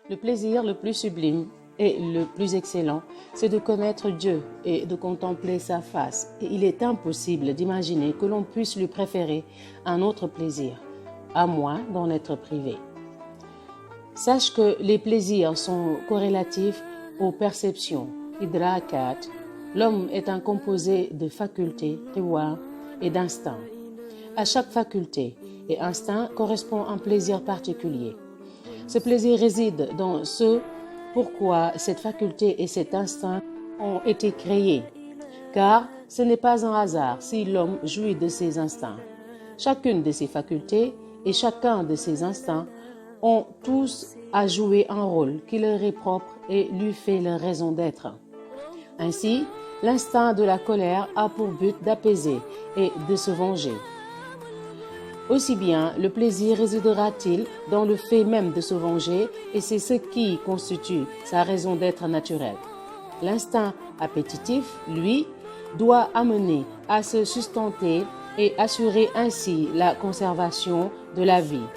Le plaisir le plus sublime et le plus excellent, c'est de connaître Dieu et de contempler sa face. Et il est impossible d'imaginer que l'on puisse lui préférer un autre plaisir, à moins d'en être privé. Sache que les plaisirs sont corrélatifs aux perceptions, idrakat. L'homme est un composé de facultés, riwa, et d'instincts. À chaque faculté et instinct correspond un plaisir particulier. Ce plaisir réside dans ce pourquoi cette faculté et cet instinct ont été créés. Car ce n'est pas un hasard si l'homme jouit de ses instincts. Chacune de ses facultés et chacun de ses instincts ont tous à jouer un rôle qui leur est propre et lui fait leur raison d'être. Ainsi, l'instinct de la colère a pour but d'apaiser et de se venger. Aussi bien le plaisir résidera-t-il dans le fait même de se venger, et c'est ce qui constitue sa raison d'être naturelle. L'instinct appétitif, lui, doit amener à se sustenter et assurer ainsi la conservation de la vie.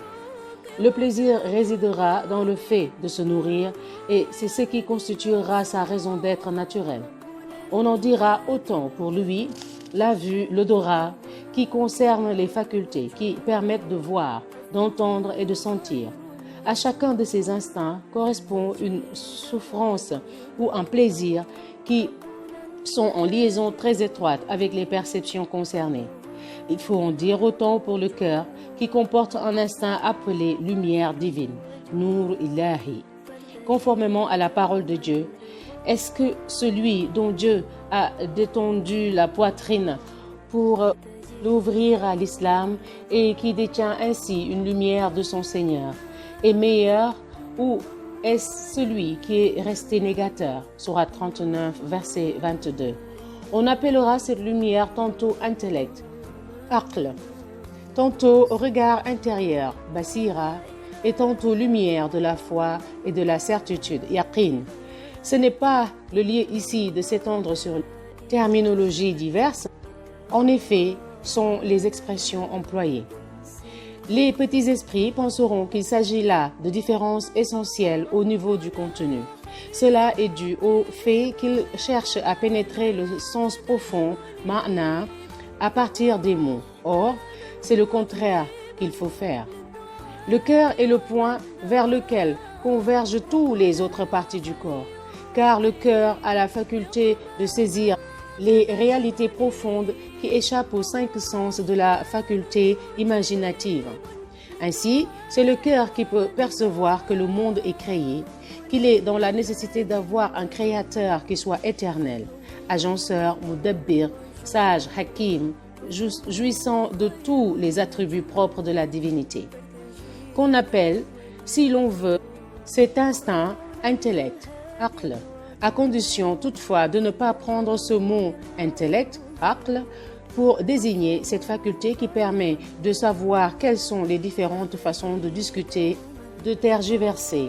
Le plaisir résidera dans le fait de se nourrir, et c'est ce qui constituera sa raison d'être naturelle. On en dira autant pour lui, la vue, l'odorat, qui concernent les facultés qui permettent de voir, d'entendre et de sentir. À chacun de ces instincts correspond une souffrance ou un plaisir qui sont en liaison très étroite avec les perceptions concernées. Il faut en dire autant pour le cœur qui comporte un instinct appelé lumière divine, Nur Ilahi. Conformément à la parole de Dieu, est-ce que celui dont Dieu a détendu la poitrine pour l'ouvrir à l'islam et qui détient ainsi une lumière de son Seigneur est meilleur, ou est-ce celui qui est resté négateur? Sourate 39, verset 22. On appellera cette lumière tantôt intellect, aql, tantôt regard intérieur, basira, et tantôt lumière de la foi et de la certitude, yaqin. Ce n'est pas le lieu ici de s'étendre sur terminologies diverses. En effet, sont les expressions employées. Les petits esprits penseront qu'il s'agit là de différences essentielles au niveau du contenu. Cela est dû au fait qu'ils cherchent à pénétrer le sens profond, ma'na, à partir des mots. Or, c'est le contraire qu'il faut faire. Le cœur est le point vers lequel convergent toutes les autres parties du corps, car le cœur a la faculté de saisir les réalités profondes qui échappent aux 5 sens de la faculté imaginative. Ainsi, c'est le cœur qui peut percevoir que le monde est créé, qu'il est dans la nécessité d'avoir un créateur qui soit éternel, agenceur, mudabbir, sage, hakim, jouissant de tous les attributs propres de la divinité. Qu'on appelle, si l'on veut, cet instinct intellect, aql, à condition toutefois de ne pas prendre ce mot intellect, aql, pour désigner cette faculté qui permet de savoir quelles sont les différentes façons de discuter, de tergiverser.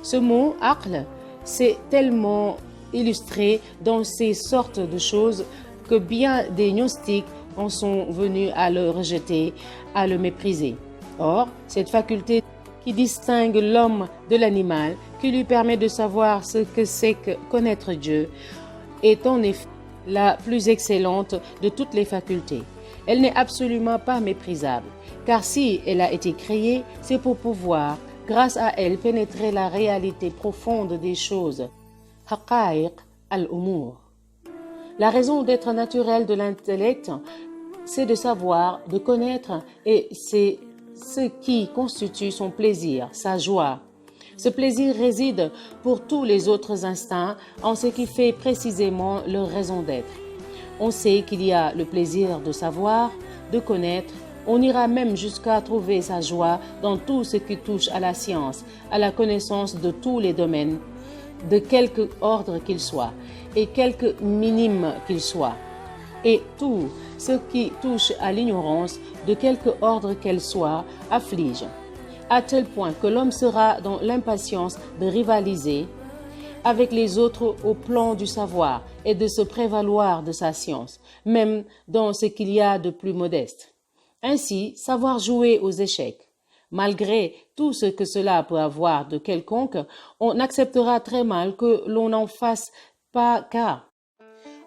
Ce mot aql, c'est tellement illustré dans ces sortes de choses que bien des gnostiques en sont venus à le rejeter, à le mépriser. Or, cette faculté qui distingue l'homme de l'animal, qui lui permet de savoir ce que c'est que connaître Dieu, est en effet la plus excellente de toutes les facultés. Elle n'est absolument pas méprisable, car si elle a été créée, c'est pour pouvoir, grâce à elle, pénétrer la réalité profonde des choses. Haqa'iq al-umur. La raison d'être naturelle de l'intellect, c'est de savoir, de connaître, et c'est ce qui constitue son plaisir, sa joie. Ce plaisir réside pour tous les autres instincts en ce qui fait précisément leur raison d'être. On sait qu'il y a le plaisir de savoir, de connaître. On ira même jusqu'à trouver sa joie dans tout ce qui touche à la science, à la connaissance de tous les domaines, de quelque ordre qu'il soit, et quelque minime qu'il soit. Et tout ce qui touche à l'ignorance, de quelque ordre qu'elle soit, afflige, à tel point que l'homme sera dans l'impatience de rivaliser avec les autres au plan du savoir et de se prévaloir de sa science, même dans ce qu'il y a de plus modeste. Ainsi, savoir jouer aux échecs, Malgré tout ce que cela peut avoir de quelconque, on acceptera très mal que l'on n'en fasse pas cas.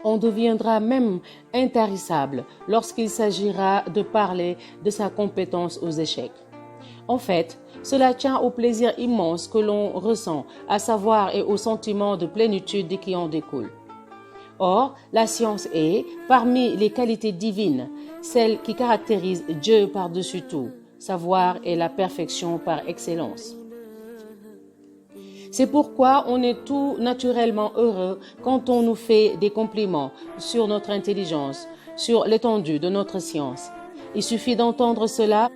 On deviendra même intarissable lorsqu'il s'agira de parler de sa compétence aux échecs. En fait, cela tient au plaisir immense que l'on ressent, à savoir et au sentiment de plénitude qui en découle. Or, la science est, parmi les qualités divines, celle qui caractérise Dieu par-dessus tout. Savoir est la perfection par excellence. C'est pourquoi on est tout naturellement heureux quand on nous fait des compliments sur notre intelligence, sur l'étendue de notre science. Il suffit d'entendre cela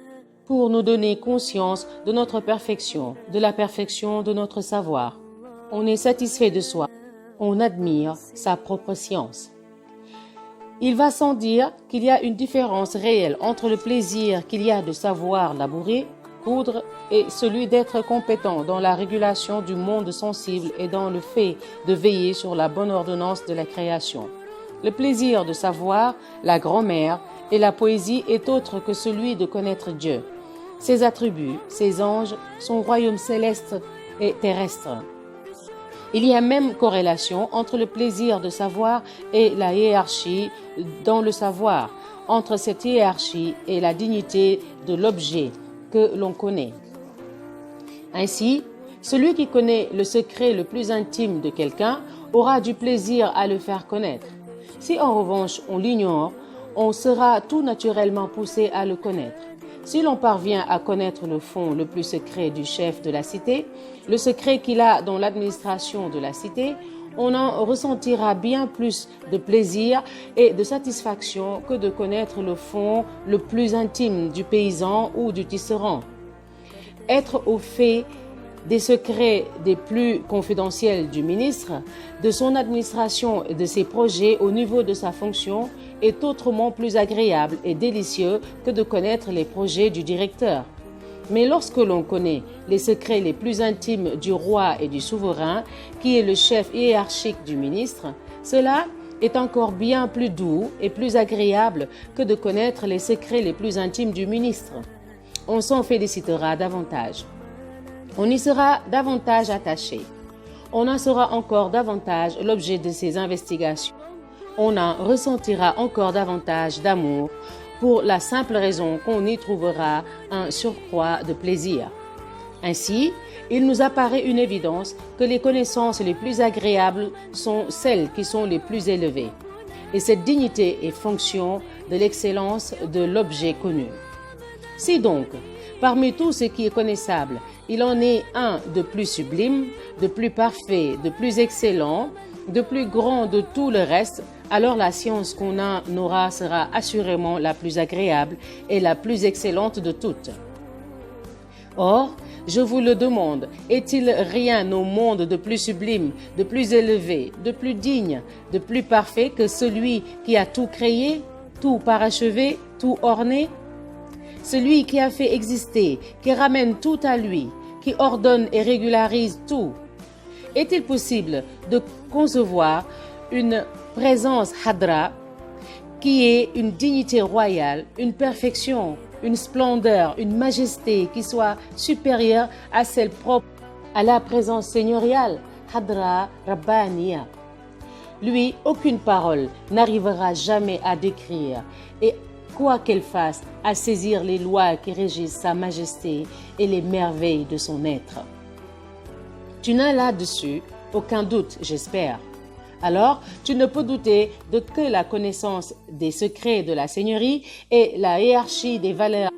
pour nous donner conscience de notre perfection, de la perfection de notre savoir. On est satisfait de soi, on admire sa propre science. Il va sans dire qu'il y a une différence réelle entre le plaisir qu'il y a de savoir labourer, coudre et celui d'être compétent dans la régulation du monde sensible et dans le fait de veiller sur la bonne ordonnance de la création. Le plaisir de savoir, la grammaire et la poésie est autre que celui de connaître Dieu, ses attributs, ses anges, son royaume céleste et terrestre. Il y a même corrélation entre le plaisir de savoir et la hiérarchie dans le savoir, entre cette hiérarchie et la dignité de l'objet que l'on connaît. Ainsi, celui qui connaît le secret le plus intime de quelqu'un aura du plaisir à le faire connaître. Si en revanche on l'ignore, on sera tout naturellement poussé à le connaître. Si l'on parvient à connaître le fond le plus secret du chef de la cité, le secret qu'il a dans l'administration de la cité, on en ressentira bien plus de plaisir et de satisfaction que de connaître le fond le plus intime du paysan ou du tisserand. Être au fait des secrets des plus confidentiels du ministre, de son administration et de ses projets au niveau de sa fonction est autrement plus agréable et délicieux que de connaître les projets du directeur. Mais lorsque l'on connaît les secrets les plus intimes du roi et du souverain, qui est le chef hiérarchique du ministre, cela est encore bien plus doux et plus agréable que de connaître les secrets les plus intimes du ministre. On s'en félicitera davantage. On y sera davantage attaché. On en saura encore davantage l'objet de ses investigations. On en ressentira encore davantage d'amour pour la simple raison qu'on y trouvera un surcroît de plaisir. Ainsi, il nous apparaît une évidence que les connaissances les plus agréables sont celles qui sont les plus élevées. Et cette dignité est fonction de l'excellence de l'objet connu. Si donc, parmi tout ce qui est connaissable, il en est un de plus sublime, de plus parfait, de plus excellent, de plus grand de tout le reste, alors la science qu'on en aura sera assurément la plus agréable et la plus excellente de toutes. Or, je vous le demande, est-il rien au monde de plus sublime, de plus élevé, de plus digne, de plus parfait que celui qui a tout créé, tout parachevé, tout orné? Celui qui a fait exister, qui ramène tout à lui, qui ordonne et régularise tout. Est-il possible de concevoir une présence hadra qui est une dignité royale, une perfection, une splendeur, une majesté qui soit supérieure à celle propre à la présence seigneuriale, hadra rabbaniya? Lui, aucune parole n'arrivera jamais à décrire et quoi qu'elle fasse, à saisir les lois qui régissent sa majesté et les merveilles de son être. Tu n'as là-dessus aucun doute, j'espère. Alors, tu ne peux douter de que la connaissance des secrets de la Seigneurie et la hiérarchie des valeurs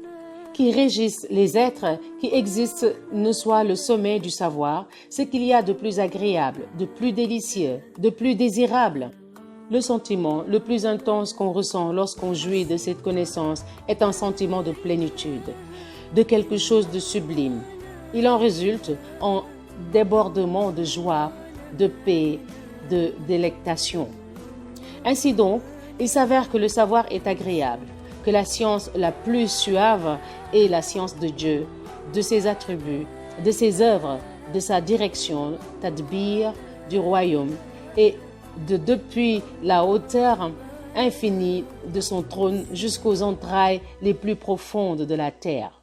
qui régissent les êtres qui existent ne soit le sommet du savoir, ce qu'il y a de plus agréable, de plus délicieux, de plus désirable. Le sentiment le plus intense qu'on ressent lorsqu'on jouit de cette connaissance est un sentiment de plénitude, de quelque chose de sublime. Il en résulte un débordement de joie, de paix, de délectation. Ainsi donc, il s'avère que le savoir est agréable, que la science la plus suave est la science de Dieu, de ses attributs, de ses œuvres, de sa direction, tadbir, du royaume, et depuis la hauteur infinie de son trône jusqu'aux entrailles les plus profondes de la terre.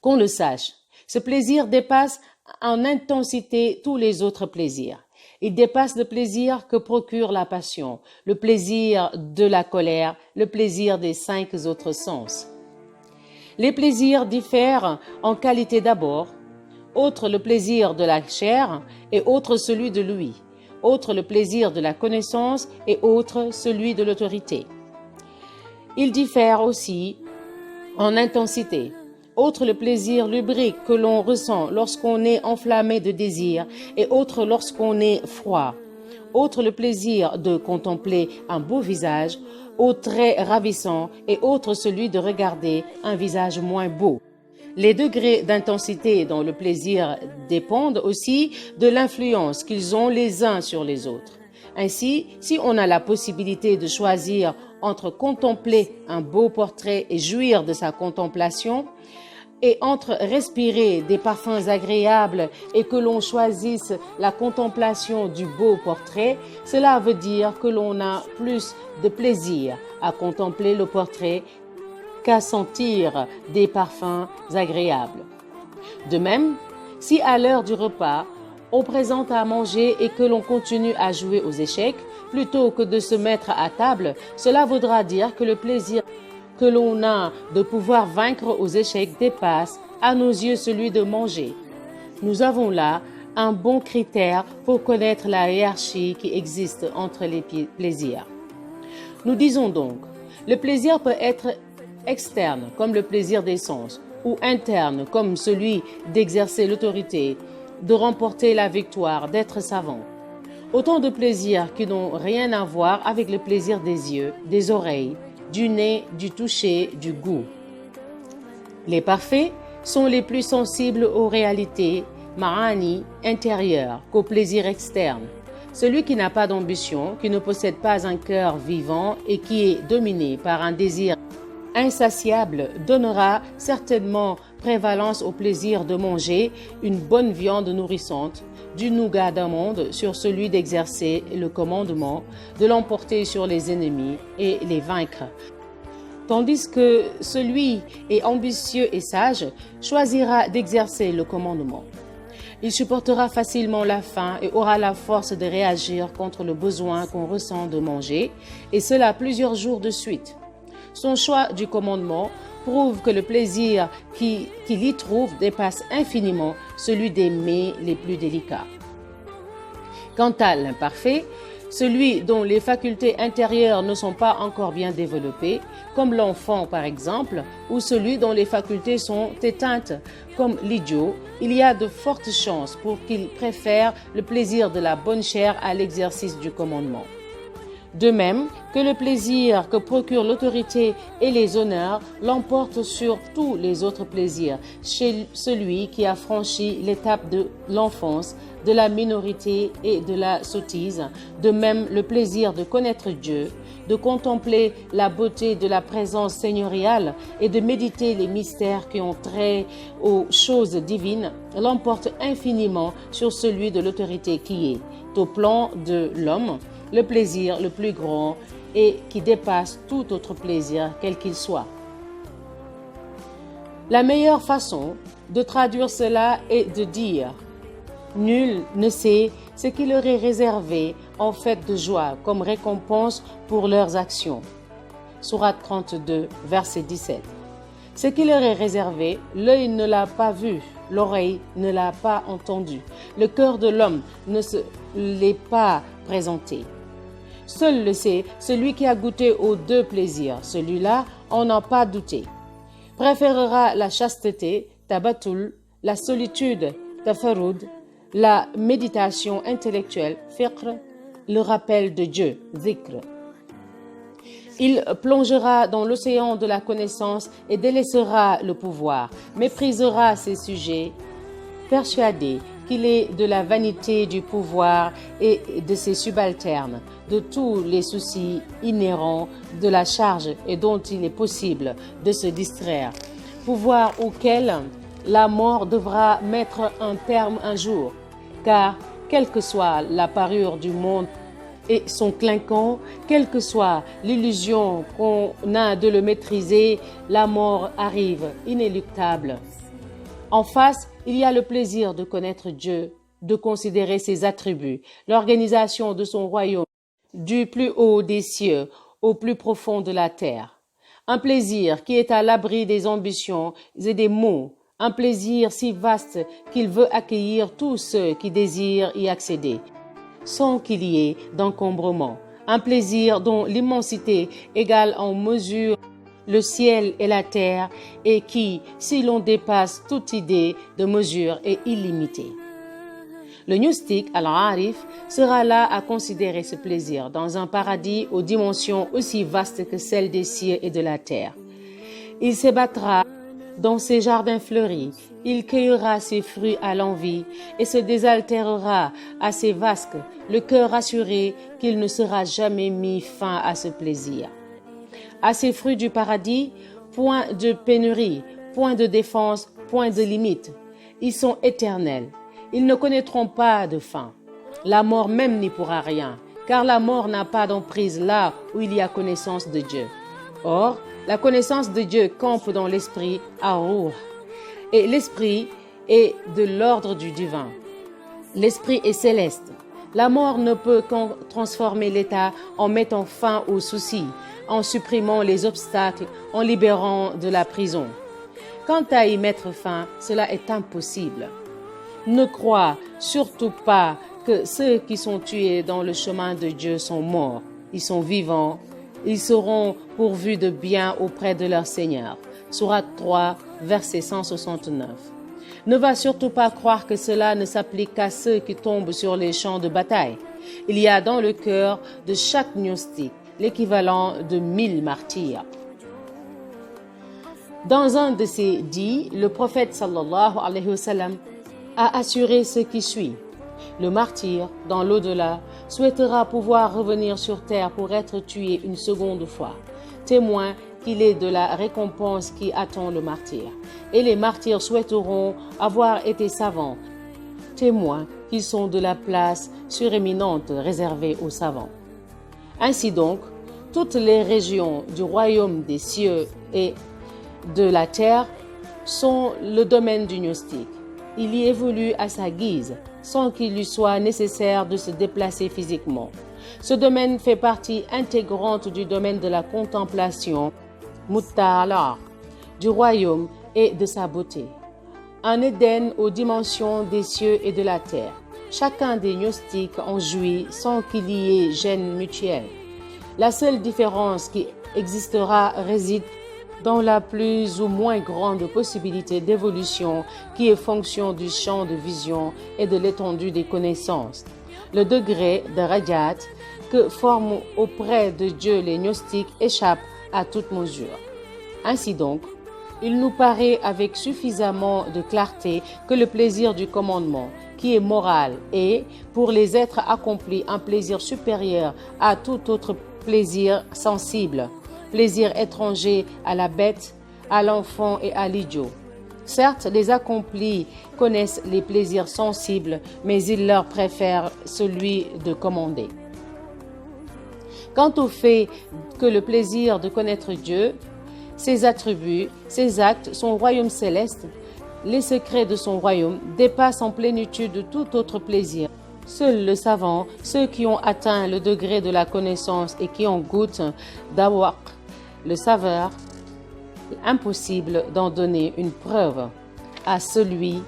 Qu'on le sache, ce plaisir dépasse en intensité tous les autres plaisirs. Il dépasse le plaisir que procure la passion, le plaisir de la colère, le plaisir des 5 autres sens. Les plaisirs diffèrent en qualité d'abord, autre le plaisir de la chair et autre celui de l'ouïe, autre le plaisir de la connaissance et autre celui de l'autorité. Ils diffèrent aussi en intensité. Autre le plaisir lubrique que l'on ressent lorsqu'on est enflammé de désir et autre lorsqu'on est froid. Autre le plaisir de contempler un beau visage, aux traits ravissants et autre celui de regarder un visage moins beau. Les degrés d'intensité dans le plaisir dépendent aussi de l'influence qu'ils ont les uns sur les autres. Ainsi, si on a la possibilité de choisir entre contempler un beau portrait et jouir de sa contemplation, et entre respirer des parfums agréables et que l'on choisisse la contemplation du beau portrait, cela veut dire que l'on a plus de plaisir à contempler le portrait qu'à sentir des parfums agréables. De même, si à l'heure du repas, on présente à manger et que l'on continue à jouer aux échecs, plutôt que de se mettre à table, cela voudra dire que le plaisir que l'on a de pouvoir vaincre aux échecs dépasse à nos yeux celui de manger. Nous avons là un bon critère pour connaître la hiérarchie qui existe entre les plaisirs. Nous disons donc, le plaisir peut être externe comme le plaisir des sens ou interne comme celui d'exercer l'autorité, de remporter la victoire, d'être savant. Autant de plaisirs qui n'ont rien à voir avec le plaisir des yeux, des oreilles, du nez, du toucher, du goût. Les parfaits sont les plus sensibles aux réalités, ma'ani, intérieures, qu'aux plaisirs externes. Celui qui n'a pas d'ambition, qui ne possède pas un cœur vivant et qui est dominé par un désir insatiable donnera certainement prévalence au plaisir de manger une bonne viande nourrissante, du nougat d'amande sur celui d'exercer le commandement, de l'emporter sur les ennemis et les vaincre. Tandis que celui est ambitieux et sage choisira d'exercer le commandement. Il supportera facilement la faim et aura la force de réagir contre le besoin qu'on ressent de manger, et cela plusieurs jours de suite. Son choix du commandement prouve que le plaisir qu'il y trouve dépasse infiniment celui des mets les plus délicats. Quant à l'imparfait, celui dont les facultés intérieures ne sont pas encore bien développées, comme l'enfant par exemple, ou celui dont les facultés sont éteintes, comme l'idiot, il y a de fortes chances pour qu'il préfère le plaisir de la bonne chair à l'exercice du commandement. De même que le plaisir que procure l'autorité et les honneurs l'emporte sur tous les autres plaisirs chez celui qui a franchi l'étape de l'enfance, de la minorité et de la sottise. De même, le plaisir de connaître Dieu, de contempler la beauté de la présence seigneuriale et de méditer les mystères qui ont trait aux choses divines l'emporte infiniment sur celui de l'autorité qui est, au plan de l'homme, le plaisir le plus grand et qui dépasse tout autre plaisir, quel qu'il soit. La meilleure façon de traduire cela est de dire « Nul ne sait ce qui leur est réservé en fait de joie comme récompense pour leurs actions. » Sourate 32, verset 17. Ce qui leur est réservé, l'œil ne l'a pas vu, l'oreille ne l'a pas entendu, le cœur de l'homme ne se l'est pas présenté. Seul le sait celui qui a goûté aux deux plaisirs, celui-là en n'a pas douté. Préférera la chasteté, tabatul, la solitude, tafarud, la méditation intellectuelle, fiqr, le rappel de Dieu, dhikr. Il plongera dans l'océan de la connaissance et délaissera le pouvoir, méprisera ses sujets, persuadé qu'il est de la vanité du pouvoir et de ses subalternes, de tous les soucis inhérents de la charge et dont il est possible de se distraire, pouvoir auquel la mort devra mettre un terme un jour, car quelle que soit la parure du monde et son clinquant, quelle que soit l'illusion qu'on a de le maîtriser, la mort arrive inéluctable. En face, il y a le plaisir de connaître Dieu, de considérer ses attributs, l'organisation de son royaume, du plus haut des cieux au plus profond de la terre. Un plaisir qui est à l'abri des ambitions et des maux, un plaisir si vaste qu'il veut accueillir tous ceux qui désirent y accéder, sans qu'il y ait d'encombrement. Un plaisir dont l'immensité égale en mesure le ciel et la terre et qui, si l'on dépasse toute idée de mesure, est illimité. Le gnostique, Al-Arif, sera là à considérer ce plaisir dans un paradis aux dimensions aussi vastes que celles des cieux et de la terre. Il s'ébattra dans ses jardins fleuris, il cueillera ses fruits à l'envi et se désaltérera à ses vasques, le cœur assuré qu'il ne sera jamais mis fin à ce plaisir. À ces fruits du paradis, point de pénurie, point de défense, point de limite. Ils sont éternels. Ils ne connaîtront pas de fin. La mort même n'y pourra rien, car la mort n'a pas d'emprise là où il y a connaissance de Dieu. Or, la connaissance de Dieu campe dans l'esprit Ar-Ruh, et l'esprit est de l'ordre du divin. L'esprit est céleste. La mort ne peut qu'en transformer l'état en mettant fin aux soucis, en supprimant les obstacles, en libérant de la prison. Quant à y mettre fin, cela est impossible. Ne crois surtout pas que ceux qui sont tués dans le chemin de Dieu sont morts. Ils sont vivants. Ils seront pourvus de bien auprès de leur Seigneur. Sourate 3, verset 169. Ne va surtout pas croire que cela ne s'applique qu'à ceux qui tombent sur les champs de bataille. Il y a dans le cœur de chaque gnostique l'équivalent de 1000 martyrs. Dans un de ses dits, le prophète sallallahu alayhi wa sallam a assuré ce qui suit. Le martyr, dans l'au-delà, souhaitera pouvoir revenir sur terre pour être tué une seconde fois, témoin qu'il est de la récompense qui attend le martyr. Et les martyrs souhaiteront avoir été savants, témoins qu'ils sont de la place suréminente réservée aux savants. Ainsi donc, toutes les régions du royaume des cieux et de la terre sont le domaine du gnostique. Il y évolue à sa guise, sans qu'il lui soit nécessaire de se déplacer physiquement. Ce domaine fait partie intégrante du domaine de la contemplation, Mutta'ala, du royaume et de sa beauté. Un Éden aux dimensions des cieux et de la terre. Chacun des gnostiques en jouit sans qu'il y ait gêne mutuelle. La seule différence qui existera réside dans la plus ou moins grande possibilité d'évolution qui est fonction du champ de vision et de l'étendue des connaissances. Le degré de rajat que forment auprès de Dieu les gnostiques échappe à toute mesure. Ainsi donc, il nous paraît avec suffisamment de clarté que le plaisir du commandement, qui est moral, est, pour les êtres accomplis, un plaisir supérieur à tout autre plaisir sensible, plaisir étranger à la bête, à l'enfant et à l'idiot. Certes, les accomplis connaissent les plaisirs sensibles, mais ils leur préfèrent celui de commander. Quant au fait que le plaisir de connaître Dieu, ses attributs, ses actes, son royaume céleste, les secrets de son royaume dépassent en plénitude tout autre plaisir. Seuls le savant, ceux qui ont atteint le degré de la connaissance et qui en goûtent d'awaq, le saveur, impossible d'en donner une preuve à celui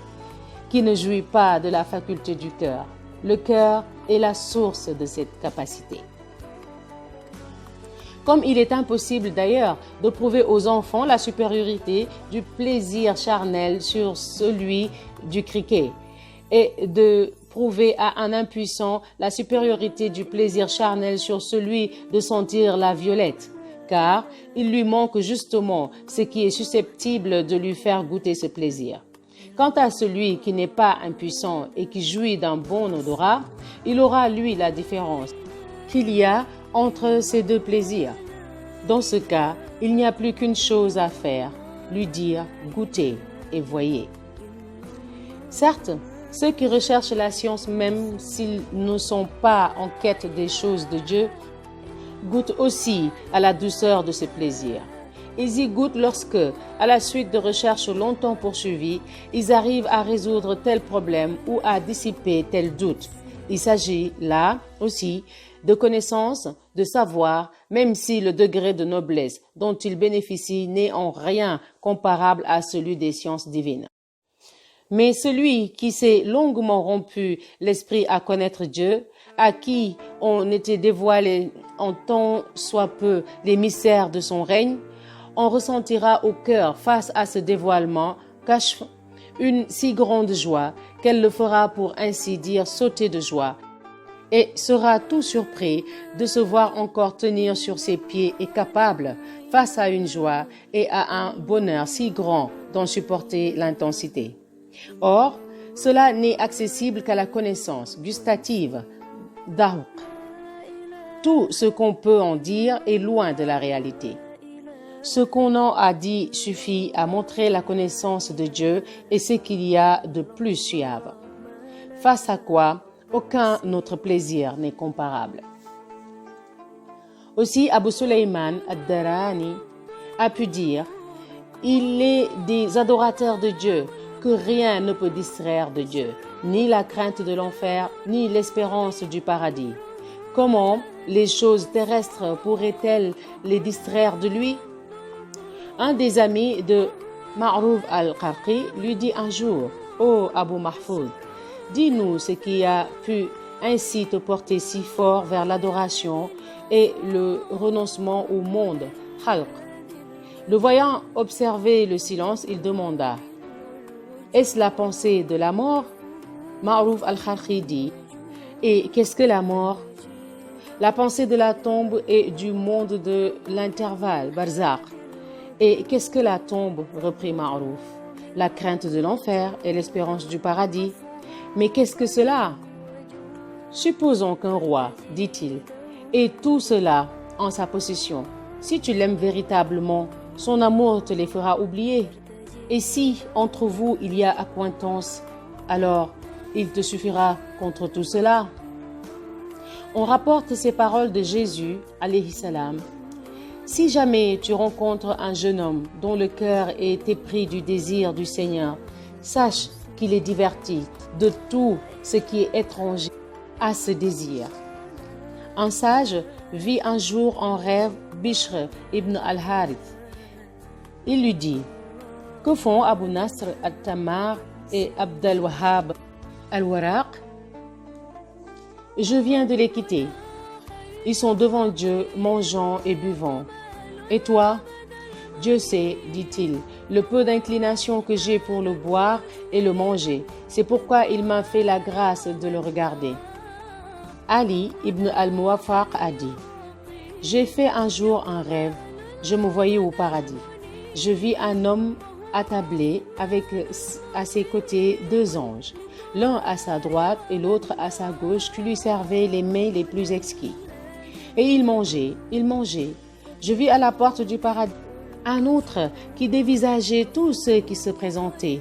qui ne jouit pas de la faculté du cœur. Le cœur est la source de cette capacité. Comme il est impossible d'ailleurs de prouver aux enfants la supériorité du plaisir charnel sur celui du criquet et de prouver à un impuissant la supériorité du plaisir charnel sur celui de sentir la violette, car il lui manque justement ce qui est susceptible de lui faire goûter ce plaisir. Quant à celui qui n'est pas impuissant et qui jouit d'un bon odorat, il aura lui la différence qu'il y a entre ces deux plaisirs. Dans ce cas, il n'y a plus qu'une chose à faire, lui dire « goûtez et voyez ». Certes, ceux qui recherchent la science, même s'ils ne sont pas en quête des choses de Dieu, goûtent aussi à la douceur de ce plaisir. Ils y goûtent lorsque, à la suite de recherches longtemps poursuivies, ils arrivent à résoudre tel problème ou à dissiper tel doute. Il s'agit, là aussi, de connaissances, de savoir, même si le degré de noblesse dont ils bénéficient n'est en rien comparable à celui des sciences divines. Mais celui qui s'est longuement rompu l'esprit à connaître Dieu, à qui on était dévoilé en tant soit peu les mystères de son règne, on ressentira au cœur face à ce dévoilement kashf une si grande joie qu'elle le fera pour ainsi dire sauter de joie et sera tout surpris de se voir encore tenir sur ses pieds et capable face à une joie et à un bonheur si grand d'en supporter l'intensité. Or, cela n'est accessible qu'à la connaissance gustative d'Ahouq. Tout ce qu'on peut en dire est loin de la réalité. Ce qu'on en a dit suffit à montrer la connaissance de Dieu et ce qu'il y a de plus suave. Face à quoi, aucun autre plaisir n'est comparable. Aussi, Abu Sulaiman ad-Darani a pu dire « Il est des adorateurs de Dieu que rien ne peut distraire de Dieu, ni la crainte de l'enfer, ni l'espérance du paradis. Comment les choses terrestres pourraient-elles les distraire de lui ?» Un des amis de Ma'rouf al-Qarqi lui dit un jour « Ô Abu Mahfouz, dis-nous ce qui a pu ainsi te porter si fort vers l'adoration et le renoncement au monde, Khalq. » Le voyant observer le silence, il demanda « Est-ce la pensée de la mort ?» Ma'rouf al-Qarqi dit « Et qu'est-ce que la mort ?» La pensée de la tombe et du monde de l'intervalle, Barzakh. Et qu'est-ce que la tombe, reprit Ma'rouf? La crainte de l'enfer et l'espérance du paradis. Mais qu'est-ce que cela? Supposons qu'un roi, dit-il, ait tout cela en sa possession. Si tu l'aimes véritablement, son amour te les fera oublier. Et si entre vous il y a accointance, alors il te suffira contre tout cela. On rapporte ces paroles de Jésus, alayhi salam. Si jamais tu rencontres un jeune homme dont le cœur est épris du désir du Seigneur, sache qu'il est diverti de tout ce qui est étranger à ce désir. Un sage vit un jour en rêve Bishr ibn al-Harith. Il lui dit « Que font Abu Nasr al-Tammar et Abd al-Wahhab al-Waraq ?»« Je viens de les quitter. Ils sont devant Dieu, mangeant et buvant. Et toi, Dieu sait, dit-il, le peu d'inclination que j'ai pour le boire et le manger. C'est pourquoi il m'a fait la grâce de le regarder. » Ali ibn al-Muwaffaq a dit, « J'ai fait un jour un rêve. Je me voyais au paradis. Je vis un homme attablé avec à ses côtés deux anges, l'un à sa droite et l'autre à sa gauche, qui lui servaient les mets les plus exquis. Et il mangeait. Je vis à la porte du paradis un autre qui dévisageait tous ceux qui se présentaient,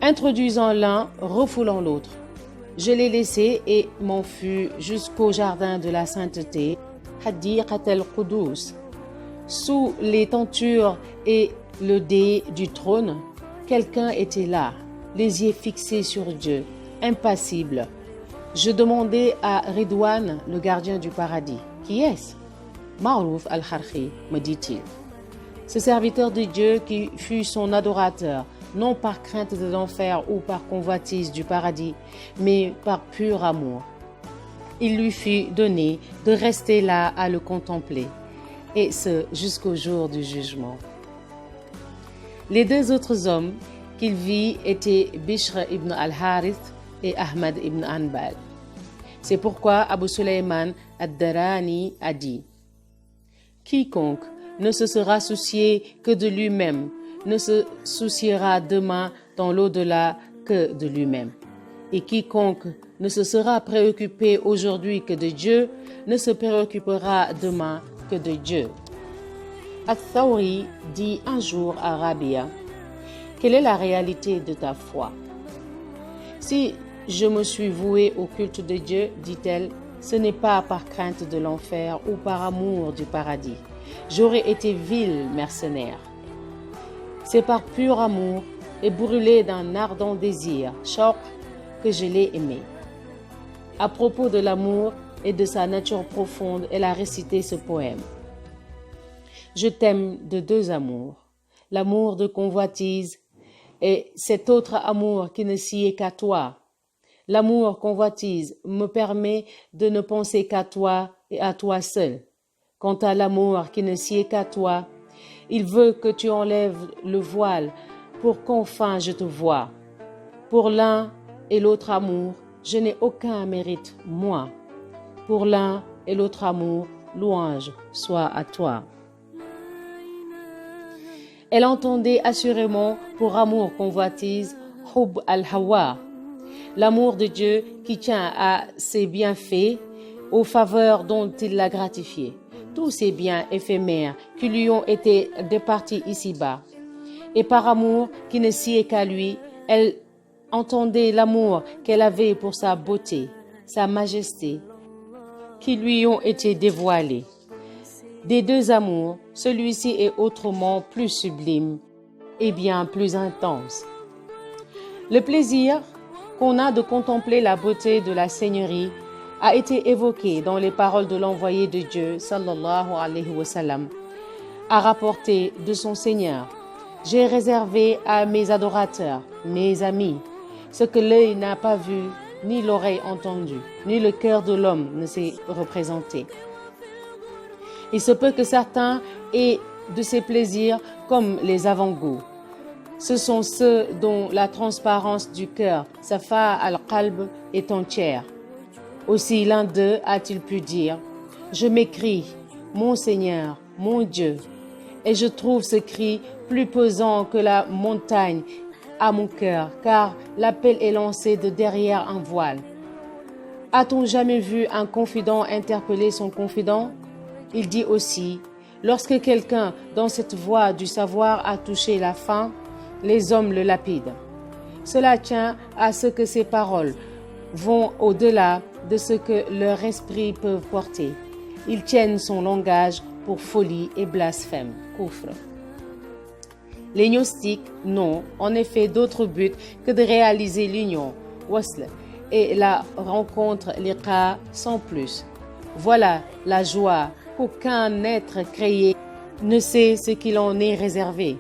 introduisant l'un, refoulant l'autre. Je l'ai laissé et m'en fus jusqu'au jardin de la sainteté, Hadiqat al-Qudus. Sous les tentures et le dais du trône, quelqu'un était là, les yeux fixés sur Dieu, impassible. Je demandai à Ridwan, le gardien du paradis, « Qui est-ce » ? Ma'rouf al-Qarqi, me dit-il. Ce serviteur de Dieu qui fut son adorateur, non par crainte de l'enfer ou par convoitise du paradis, mais par pur amour. Il lui fut donné de rester là à le contempler, et ce jusqu'au jour du jugement. Les deux autres hommes qu'il vit étaient Bishr ibn al-Harith et Ahmad ibn Hanbal. C'est pourquoi Abu Sulaiman ad-Darani a dit « Quiconque ne se sera soucié que de lui-même, ne se souciera demain dans l'au-delà que de lui-même. Et quiconque ne se sera préoccupé aujourd'hui que de Dieu, ne se préoccupera demain que de Dieu. » Al-Thawri dit un jour à Rabia, « Quelle est la réalité de ta foi ?» « Si je me suis vouée au culte de Dieu, dit-elle, ce n'est pas par crainte de l'enfer ou par amour du paradis, j'aurais été vil mercenaire. C'est par pur amour et brûlé d'un ardent désir, choc, que je l'ai aimé. À propos de l'amour et de sa nature profonde, elle a récité ce poème. Je t'aime de deux amours, l'amour de convoitise et cet autre amour qui ne sied qu'à toi. L'amour convoitise me permet de ne penser qu'à toi et à toi seul. Quant à l'amour qui ne sied qu'à toi, il veut que tu enlèves le voile pour qu'enfin je te voie. Pour l'un et l'autre amour, je n'ai aucun mérite, moi. Pour l'un et l'autre amour, louange soit à toi. Elle entendait assurément pour amour convoitise, Hub al-Hawa, l'amour de Dieu qui tient à ses bienfaits, aux faveurs dont il l'a gratifié, tous ces biens éphémères qui lui ont été départis ici-bas. Et par amour qui ne sied qu'à lui, elle entendait l'amour qu'elle avait pour sa beauté, sa majesté, qui lui ont été dévoilés. Des deux amours, celui-ci est autrement plus sublime et bien plus intense. Le plaisir qu'on a de contempler la beauté de la Seigneurie a été évoqué dans les paroles de l'envoyé de Dieu, sallallahu alayhi wa sallam, a rapporté de son Seigneur. J'ai réservé à mes adorateurs, mes amis, ce que l'œil n'a pas vu, ni l'oreille entendu, ni le cœur de l'homme ne s'est représenté. Il se peut que certains aient de ces plaisirs comme les avant-goûts. Ce sont ceux dont la transparence du cœur, safa al-qalb, est entière. Aussi l'un d'eux a-t-il pu dire « Je m'écris, mon Seigneur, mon Dieu », et je trouve ce cri plus pesant que la montagne à mon cœur, car l'appel est lancé de derrière un voile. A-t-on jamais vu un confident interpeller son confident? Il dit aussi, lorsque quelqu'un dans cette voie du savoir a touché la fin, les hommes le lapident. Cela tient à ce que ces paroles vont au-delà de ce que leur esprit peut porter. Ils tiennent son langage pour folie et blasphème, kufr. Les gnostiques n'ont en effet d'autre but que de réaliser l'union, wasl, et la rencontre liqa sans plus. Voilà la joie qu'aucun être créé ne sait ce qu'il en est réservé.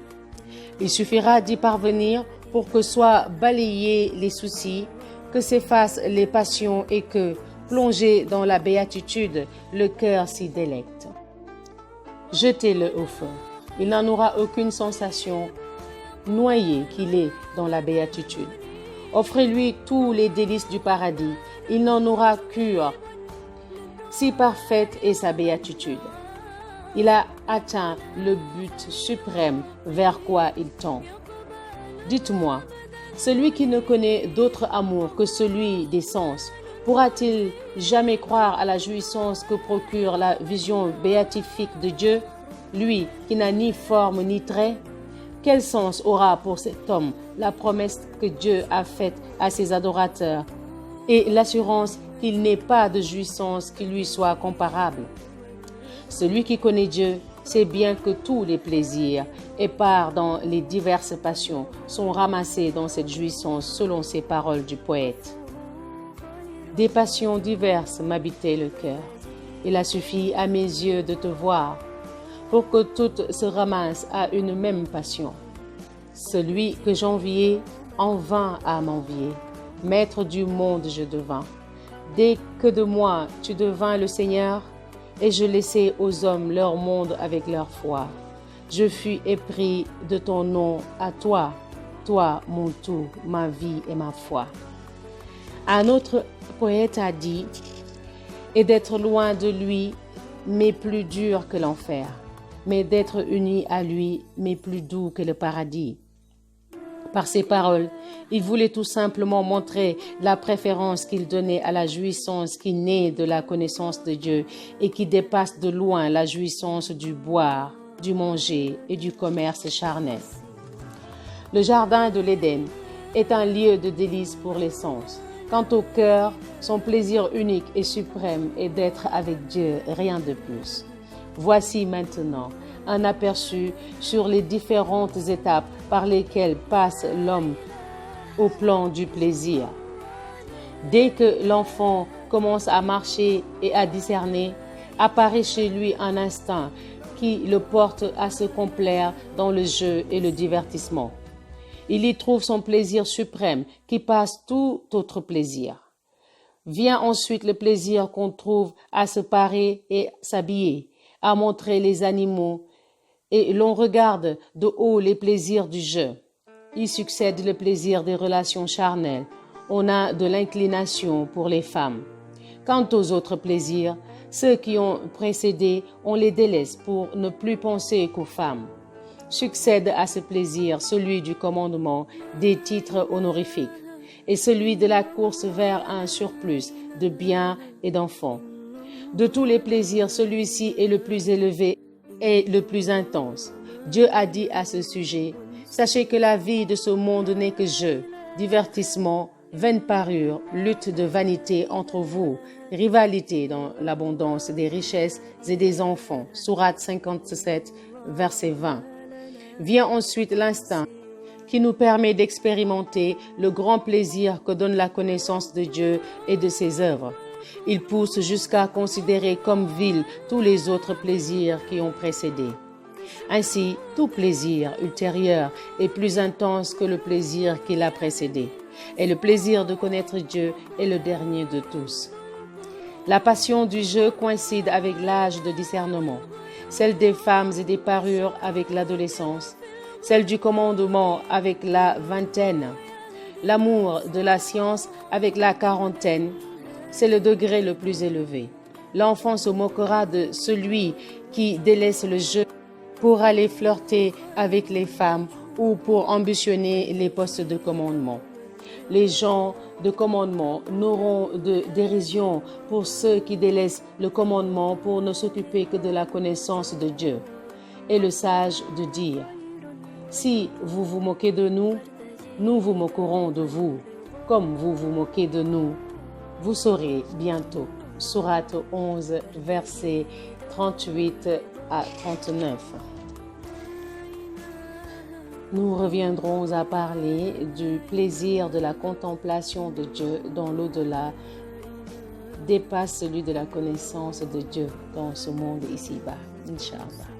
Il suffira d'y parvenir pour que soient balayés les soucis, que s'effacent les passions et que, plongé dans la béatitude, le cœur s'y délecte. Jetez-le au feu. Il n'en aura aucune sensation, noyé qu'il est dans la béatitude. Offrez-lui tous les délices du paradis. Il n'en aura cure. Si parfaite est sa béatitude. Il a atteint le but suprême vers quoi il tend. Dites-moi, celui qui ne connaît d'autre amour que celui des sens, pourra-t-il jamais croire à la jouissance que procure la vision béatifique de Dieu, lui qui n'a ni forme ni trait? Quel sens aura pour cet homme la promesse que Dieu a faite à ses adorateurs et l'assurance qu'il n'ait pas de jouissance qui lui soit comparable? Celui qui connaît Dieu sait bien que tous les plaisirs épars dans les diverses passions sont ramassés dans cette jouissance selon ces paroles du poète. Des passions diverses m'habitaient le cœur. Il a suffi à mes yeux de te voir pour que toutes se ramassent à une même passion. Celui que j'enviais en vint à m'envier. Maître du monde je devins. Dès que de moi tu devins le Seigneur, et je laissai aux hommes leur monde avec leur foi. Je fus épris de ton nom à toi, toi mon tout, ma vie et ma foi. Un autre poète a dit, et d'être loin de lui m'est plus dur que l'enfer, mais d'être uni à lui m'est plus doux que le paradis. Par ces paroles, il voulait tout simplement montrer la préférence qu'il donnait à la jouissance qui naît de la connaissance de Dieu et qui dépasse de loin la jouissance du boire, du manger et du commerce charnel. Le jardin de l'Éden est un lieu de délice pour les sens. Quant au cœur, son plaisir unique et suprême est d'être avec Dieu, rien de plus. Voici maintenant un aperçu sur les différentes étapes par lesquelles passe l'homme au plan du plaisir. Dès que l'enfant commence à marcher et à discerner, apparaît chez lui un instinct qui le porte à se complaire dans le jeu et le divertissement. Il y trouve son plaisir suprême qui passe tout autre plaisir. Vient ensuite le plaisir qu'on trouve à se parer et s'habiller, à montrer les animaux, et l'on regarde de haut les plaisirs du jeu. Il succède le plaisir des relations charnelles. On a de l'inclination pour les femmes. Quant aux autres plaisirs, ceux qui ont précédé, on les délaisse pour ne plus penser qu'aux femmes. Succède à ce plaisir celui du commandement des titres honorifiques et celui de la course vers un surplus de biens et d'enfants. De tous les plaisirs, celui-ci est le plus élevé et le plus intense. Dieu a dit à ce sujet: sachez que la vie de ce monde n'est que jeu, divertissement, vaine parure, lutte de vanité entre vous, rivalité dans l'abondance des richesses et des enfants. Sourate 57, verset 20. Vient ensuite l'instinct qui nous permet d'expérimenter le grand plaisir que donne la connaissance de Dieu et de ses œuvres. Il pousse jusqu'à considérer comme vils tous les autres plaisirs qui ont précédé. Ainsi, tout plaisir ultérieur est plus intense que le plaisir qui l'a précédé. Et le plaisir de connaître Dieu est le dernier de tous. La passion du jeu coïncide avec l'âge de discernement, celle des femmes et des parures avec l'adolescence, celle du commandement avec la vingtaine, l'amour de la science avec la quarantaine. C'est le degré le plus élevé. L'enfant se moquera de celui qui délaisse le jeu pour aller flirter avec les femmes ou pour ambitionner les postes de commandement. Les gens de commandement n'auront de dérision pour ceux qui délaissent le commandement pour ne s'occuper que de la connaissance de Dieu. Et le sage de dire: si vous vous moquez de nous, nous vous moquerons de vous. Comme vous vous moquez de nous, vous saurez bientôt. Sourate 11, versets 38 à 39. Nous reviendrons à parler du plaisir de la contemplation de Dieu dans l'au-delà dépasse celui de la connaissance de Dieu dans ce monde ici-bas. Inch'Allah.